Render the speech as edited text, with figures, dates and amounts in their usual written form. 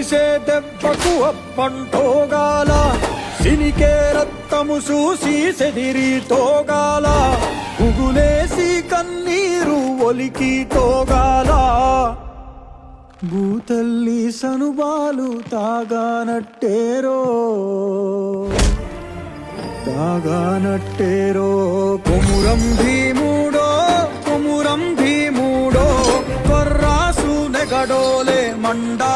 పొడిసే దెబ్బకు అప్పంటోగాల సినికే రక్తము చూసి సెదిరి తోగాల ఉగులేసి కన్నీరు ఒలికి తోగాల భూతల్లి సనుబాలు తాగానట్టేరో కొమురం భీముడో కొర్రాసు నెగడోలే మండా